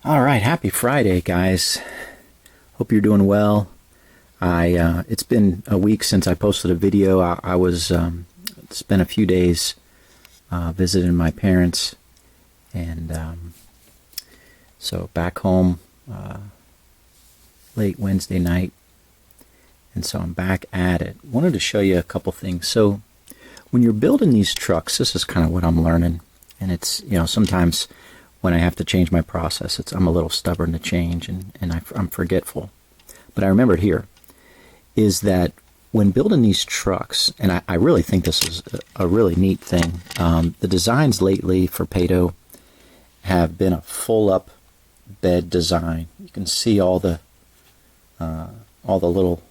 All right, happy Friday, guys. Hope you're doing well. It's been a week since I posted a video. I was spent a few days visiting my parents, and so back home late Wednesday night, and so I'm back at it. Wanted to show you a couple things. So when you're building these trucks, this is kind of what I'm learning, and it's sometimes when I have to change my process, I'm a little stubborn to change, and I'm forgetful. But I remembered here is that when building these trucks, and I really think this is a really neat thing, the designs lately for Pato have been a full-up bed design. You can see all the little,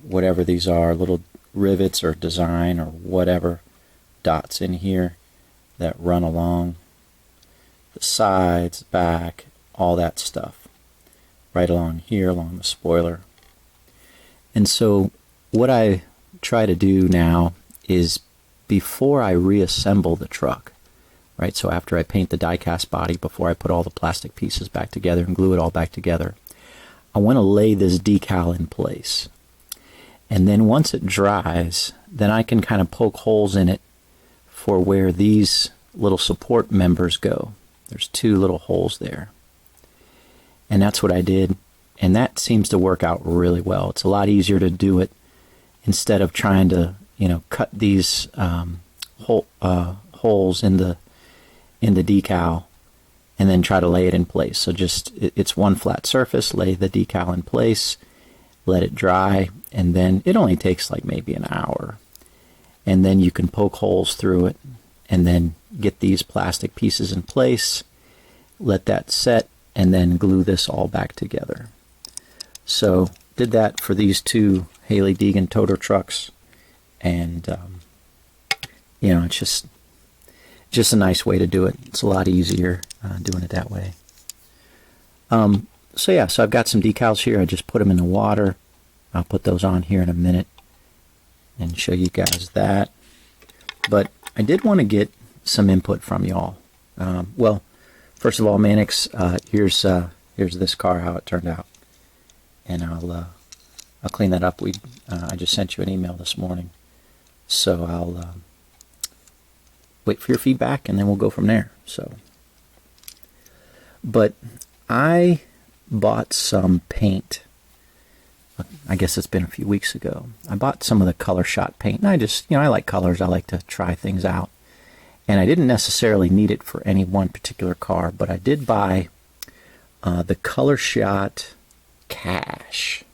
whatever these are, little rivets or design or whatever dots in here that run along the sides, back, all that stuff, right along here, along the spoiler. And so what I try to do now is, before I reassemble the truck, right, so after I paint the die-cast body, before I put all the plastic pieces back together and glue it all back together, I want to lay this decal in place. And then once it dries, then I can kind of poke holes in it for where these little support members go. There's two little holes there. And that's what I did. And that seems to work out really well. It's a lot easier to do it instead of trying to, cut these holes in the decal and then try to lay it in place. So it's one flat surface, lay the decal in place, let it dry, and then it only takes like maybe an hour. And then you can poke holes through it and then get these plastic pieces in place, let that set, and then glue this all back together. So did that for these two Haley Deegan toter trucks, and it's just a nice way to do it. It's a lot easier doing it that way. So I've got some decals here. I just put them in the water. I'll put those on here in a minute and show you guys that. But I did want to get some input from y'all. Well, first of all, Mannix, here's this car, how it turned out, and I'll clean that up. I just sent you an email this morning, so I'll wait for your feedback, and then we'll go from there. But I bought some paint. I guess it's been a few weeks ago. I bought some of the Color Shot paint, and I just, I like colors. I like to try things out. And I didn't necessarily need it for any one particular car, but I did buy the Color Shot Cash.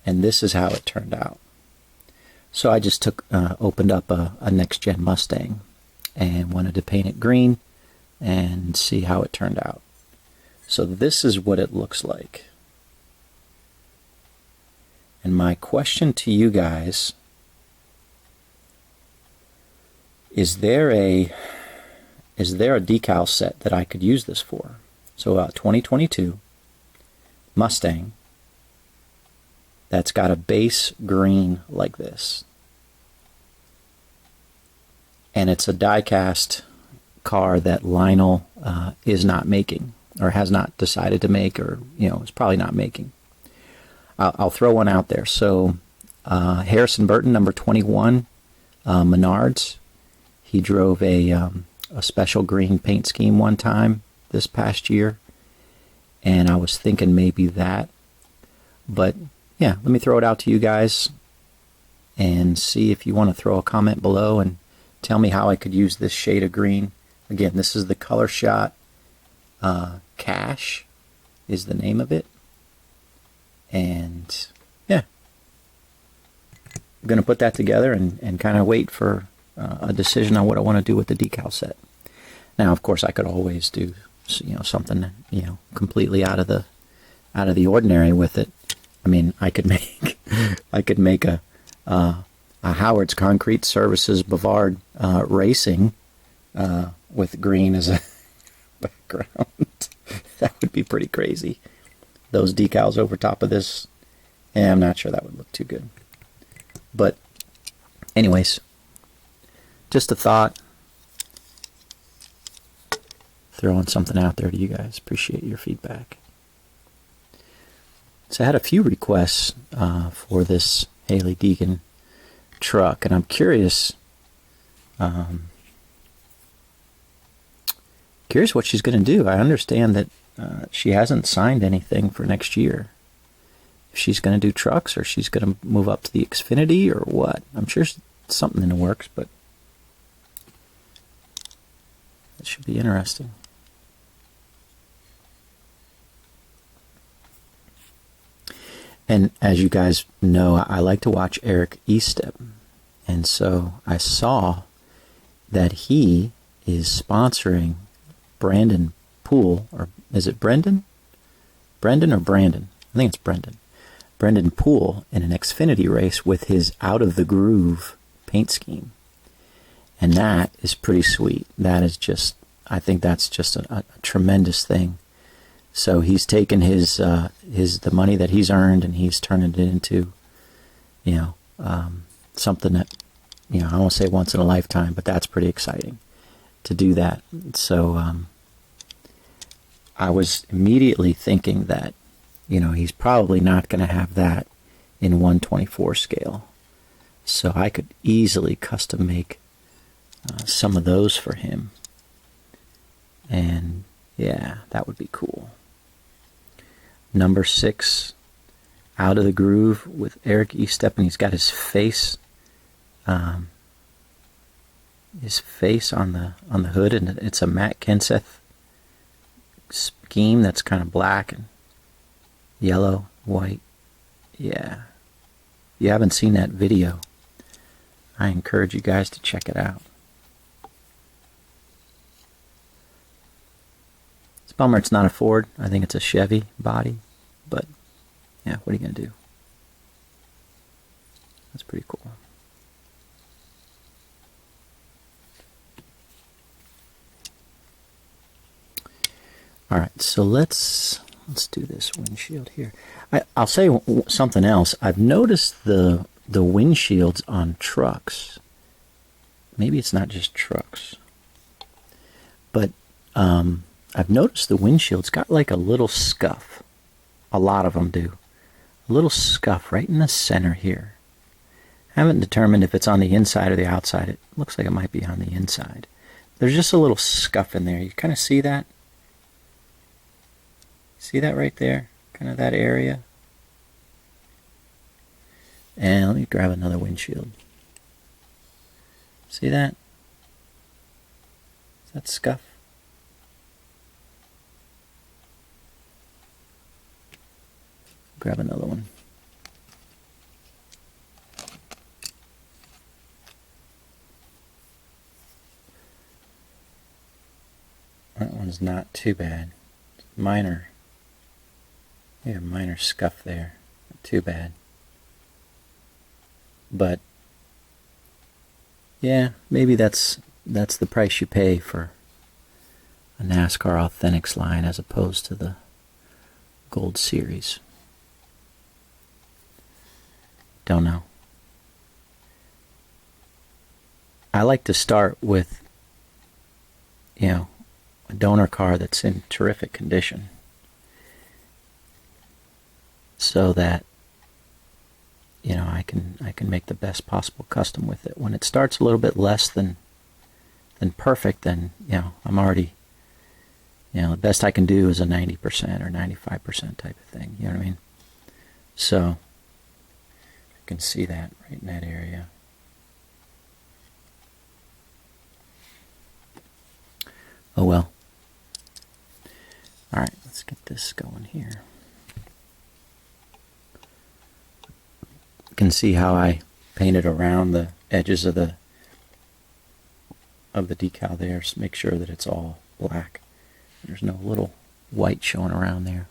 And this is how it turned out. So I just opened up a next-gen Mustang and wanted to paint it green and see how it turned out. So this is what it looks like. And my question to you guys, is there a decal set that I could use this for? So a 2022 Mustang that's got a base green like this, and it's a die-cast car that Lionel is not making, or has not decided to make, or is probably not making. I'll throw one out there. So Harrison Burton, number 21, Menards. He drove a special green paint scheme one time this past year, and I was thinking maybe that. But yeah, let me throw it out to you guys and see if you want to throw a comment below and tell me how I could use this shade of green. Again, this is the Color Shot Cash is the name of it. And yeah, I'm going to put that together and kind of wait for a decision on what I want to do with the decal set. Now, of course, I could always do something completely out of the ordinary with it. I mean, I could make a Howard's Concrete Services Bavard Racing with green as a background. That would be pretty crazy. Those decals over top of this, I'm not sure that would look too good. But anyways, just a thought. throwing something out there to you guys. Appreciate your feedback. So I had a few requests for this Hailie Deegan truck, and I'm curious what she's going to do. I understand that she hasn't signed anything for next year. If she's going to do trucks, or she's going to move up to the Xfinity, or what. I'm sure something in the works, but it should be interesting. And as you guys know, I like to watch Eric Estep. And so I saw that he is sponsoring Brandon Poole, or is it Brendan? Brendan or Brandon? I think it's Brendan. Brendan Poole in an Xfinity race with his Out of the Groove paint scheme. And that is pretty sweet. That is just, I think that's just a tremendous thing. So he's taken the money that he's earned, and he's turning it into, something that, I won't say once in a lifetime, but that's pretty exciting to do that. So I was immediately thinking that, he's probably not going to have that in 1/24 scale. So I could easily custom make some of those for him. And yeah, that would be cool. Number 6, Out of the Groove with Eric Estep, and he's got his face on the hood, and it's a Matt Kenseth scheme that's kind of black and yellow, white. Yeah. If you haven't seen that video, I encourage you guys to check it out. It's a bummer it's not a Ford. I think it's a Chevy body, but yeah, what are you going to do? That's pretty cool. All right, so let's do this windshield here. I'll say something else. I've noticed the windshields on trucks. Maybe it's not just trucks, but I've noticed the windshield's got like a little scuff. A lot of them do. A little scuff right in the center here. I haven't determined if it's on the inside or the outside. It looks like it might be on the inside. There's just a little scuff in there. You kind of see that? See that right there? Kind of that area. And let me grab another windshield. See that? Is that scuff? Grab another one. That one's not too bad. Minor. Yeah, minor scuff there. Not too bad. But yeah, maybe that's the price you pay for a NASCAR Authentics line as opposed to the Gold Series. Don't know. I like to start with, a donor car that's in terrific condition, so that I can make the best possible custom with it. When it starts a little bit less than perfect, then I'm already, the best I can do is a 90% or 95% type of thing. You know what I mean? So you can see that right in that area. Oh well. All right, let's get this going here. You can see how I painted around the edges of the decal there, so make sure that it's all black. There's no little white showing around there.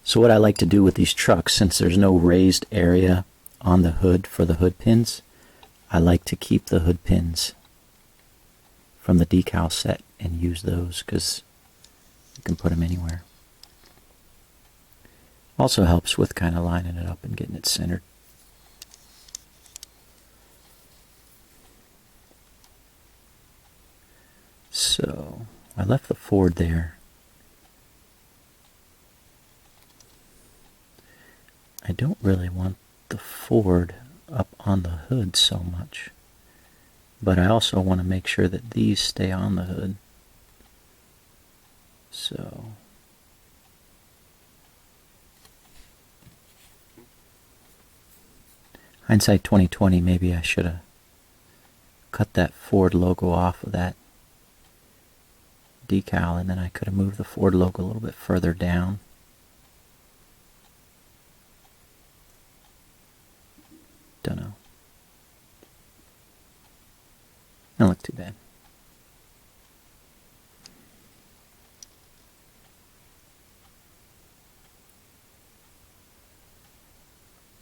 So what I like to do with these trucks, since there's no raised area on the hood for the hood pins, I like to keep the hood pins from the decal set and use those, because you can put them anywhere. Also helps with kind of lining it up and getting it centered. So I left the Ford there. I don't really want the Ford up on the hood so much, but I also want to make sure that these stay on the hood. So hindsight 2020, maybe I should have cut that Ford logo off of that decal, and then I could have moved the Ford logo a little bit further down. Don't know. Don't look too bad.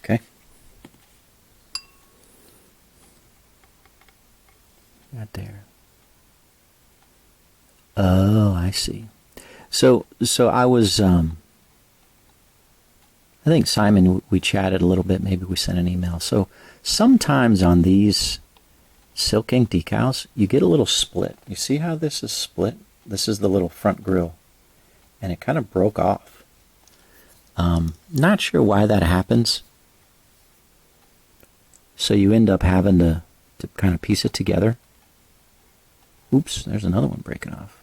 Okay. Right there. Oh, I see. So I was, I think Simon, we chatted a little bit, maybe we sent an email. So sometimes on these Silk Ink decals, you get a little split. You see how this is split? This is the little front grille, and it kind of broke off. Not sure why that happens. So you end up having to kind of piece it together. Oops, there's another one breaking off.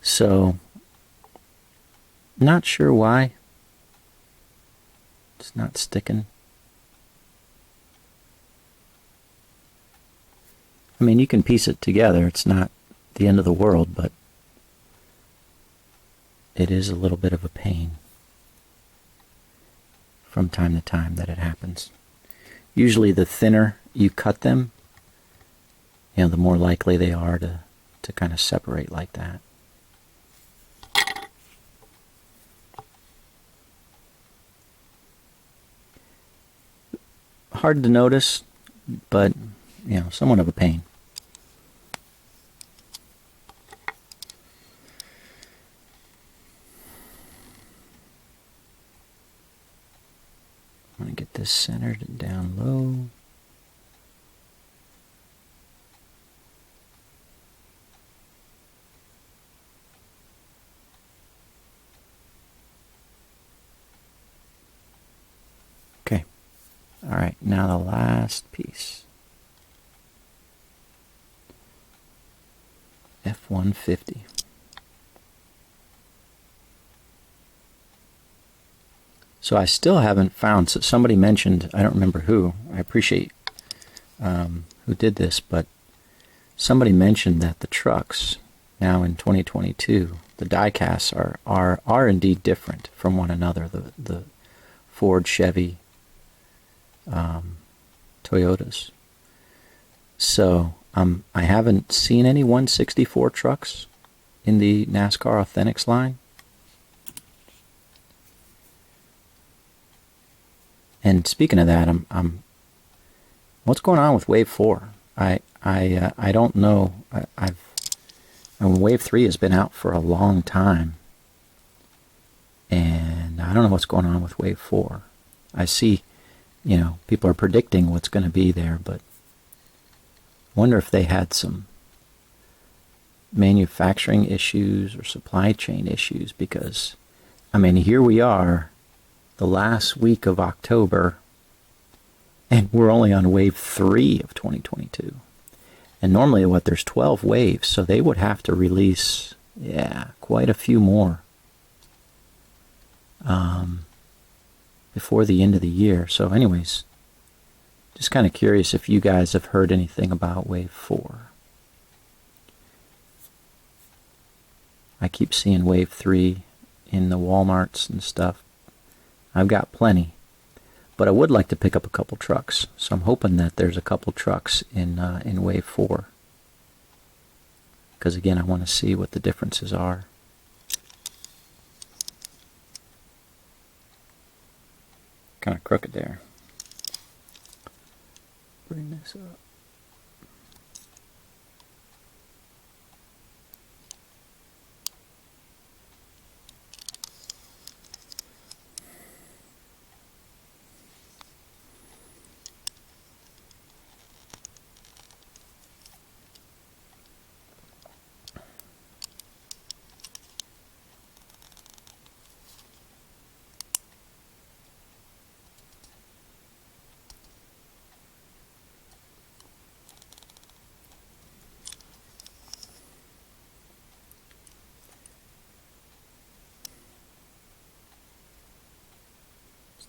So, not sure why. It's not sticking. I mean, you can piece it together. It's not the end of the world, but it is a little bit of a pain from time to time that it happens. Usually the thinner you cut them, the more likely they are to kind of separate like that. Hard to notice, but somewhat of a pain. I'm going to get this centered and down low. Okay. All right, now the last piece. F-150. So I still haven't found, so somebody mentioned, I don't remember who, I appreciate who did this, but somebody mentioned that the trucks now in 2022, the die casts are indeed different from one another. The Ford, Chevy, Toyotas. So I haven't seen any 164 trucks in the NASCAR Authentics line. And speaking of that, I'm what's going on with Wave 4? I don't know. Wave 3 has been out for a long time, and I don't know what's going on with Wave 4. I see, people are predicting what's going to be there, but I wonder if they had some manufacturing issues or supply chain issues, because, here we are, the last week of October, and we're only on wave 3 of 2022. And normally there's 12 waves, so they would have to release, quite a few more before the end of the year. So anyways, just kind of curious if you guys have heard anything about wave 4. I keep seeing wave 3 in the Walmarts and stuff. I've got plenty, but I would like to pick up a couple trucks. So I'm hoping that there's a couple trucks in wave 4. Because again, I want to see what the differences are. Kind of crooked there. Bring this up.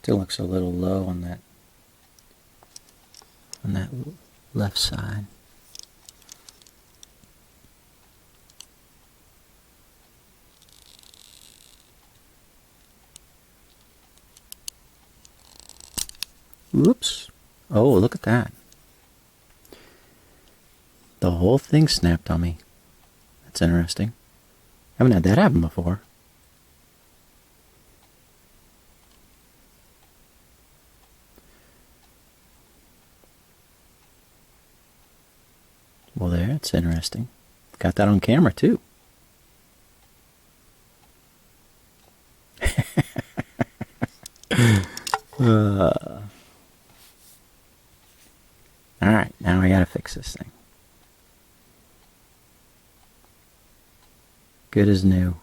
Still looks a little low on that left side. Whoops. Oh, look at that. The whole thing snapped on me. That's interesting. I haven't had that happen before. Well, there, it's interesting. Got that on camera, too. Alright, now I gotta fix this thing. Good as new.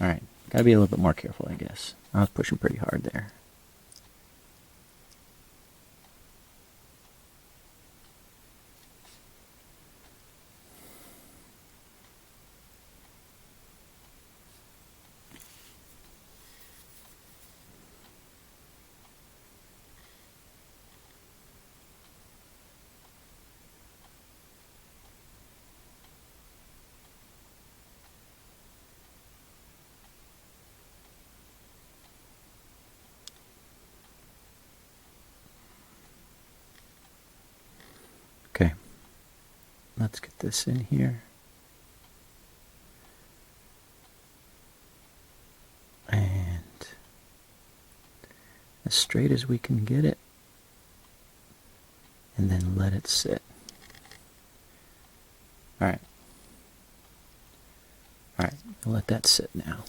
Alright, gotta be a little bit more careful, I guess. I was pushing pretty hard there. Okay, let's get this in here. And as straight as we can get it. And then let it sit. Alright. Alright, I'll let that sit now.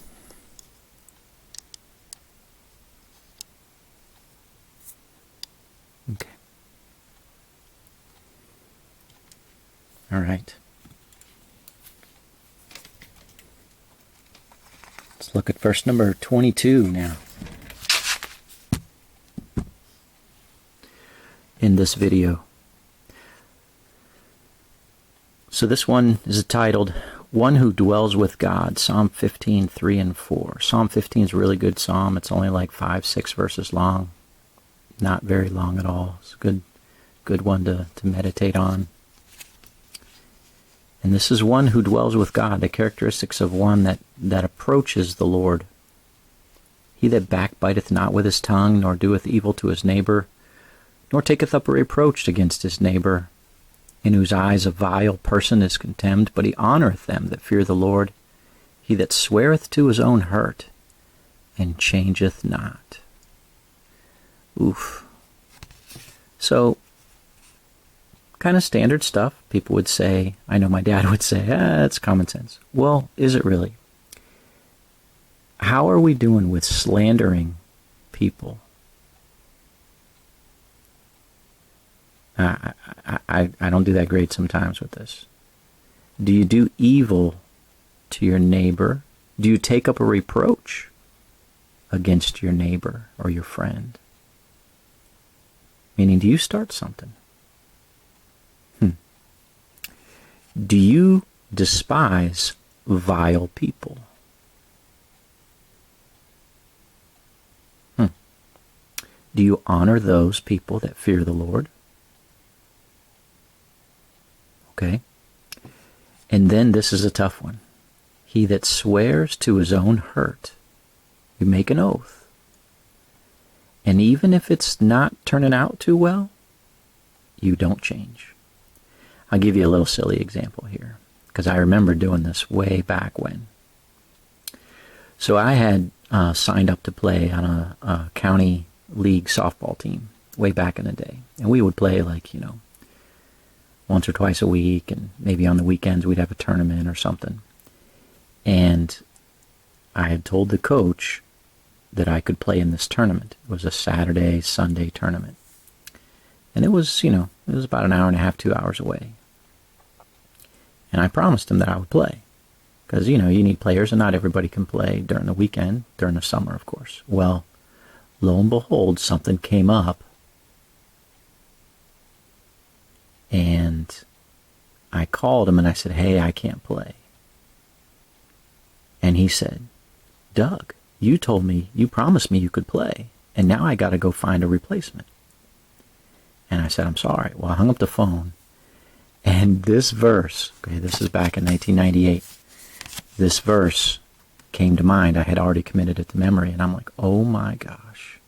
Okay. All right. Let's look at verse number 22 now. In this video. So this one is titled, One Who Dwells with God, Psalm 15, 3 and 4. Psalm 15 is a really good psalm. It's only like 5-6 verses long. Not very long at all. It's a good one to meditate on. And this is one who dwells with God, the characteristics of one that approaches the Lord. He that backbiteth not with his tongue, nor doeth evil to his neighbor, nor taketh up a reproach against his neighbor, in whose eyes a vile person is contemned, but he honoureth them that fear the Lord. He that sweareth to his own hurt, and changeth not. Oof. So, kind of standard stuff. People would say, I know my dad would say, it's common sense. Well, is it really? How are we doing with slandering people? I don't do that great sometimes with this. Do you do evil to your neighbor? Do you take up a reproach against your neighbor or your friend? Meaning, do you start something? Do you despise vile people? Do you honor those people that fear the Lord? Okay. And then this is a tough one. He that swears to his own hurt. You make an oath. And even if it's not turning out too well, you don't change. I'll give you a little silly example here, because I remember doing this way back when. So I had signed up to play on a county league softball team way back in the day. And we would play once or twice a week, and maybe on the weekends we'd have a tournament or something. And I had told the coach that I could play in this tournament. It was a Saturday, Sunday tournament. And it was, it was about an hour and a half, 2 hours away. And I promised him that I would play. Because, you need players, and not everybody can play during the weekend, during the summer, of course. Well, lo and behold, something came up. And I called him and I said, hey, I can't play. And he said, Doug, you told me, you promised me you could play, and now I got to go find a replacement. And I said, I'm sorry. Well, I hung up the phone, and this verse, okay, this is back in 1998, this verse came to mind. I had already committed it to memory, and I'm like, oh my gosh.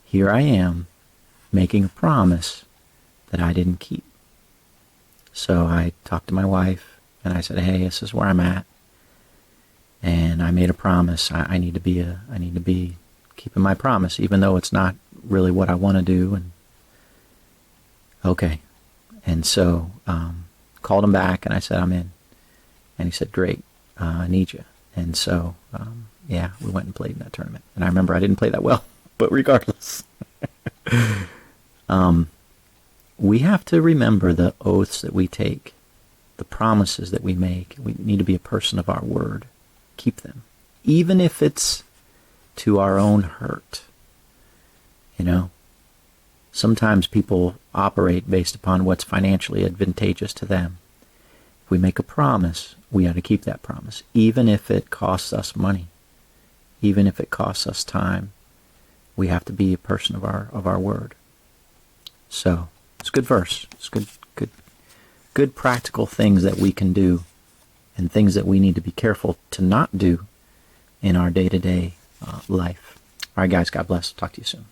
Here I am making a promise that I didn't keep. So I talked to my wife, and I said, hey, this is where I'm at. And I made a promise. I need to be keeping my promise, even though it's not really what I want to do. And okay. And so called him back, and I said, I'm in. And he said, great, I need you. And so, yeah, we went and played in that tournament. And I remember I didn't play that well, but regardless. We have to remember the oaths that we take, the promises that we make. We need to be a person of our word. Keep them, even if it's to our own hurt. You know, sometimes people operate based upon what's financially advantageous to them. If we make a promise, we ought to keep that promise, even if it costs us money, even if it costs us time. We have to be a person of our word. So it's a good verse. It's good practical things that we can do, and things that we need to be careful to not do in our day-to-day life. All right, guys, God bless. Talk to you soon.